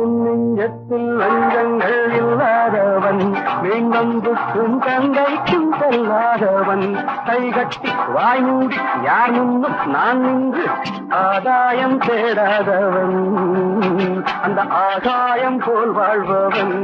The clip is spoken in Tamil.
என் நெஞ்சத்தில் லஞ்சங்கள் இல்லாதவன் மீனம்புக்கும் தந்தைக்கும் செல்லாதவன் கைகட்டி வாய் மூடி யார் முன்னும் நான் நின்று ஆதாயம் தேடாதவன் அந்த ஆகாயம் போல் வாழ்பவன்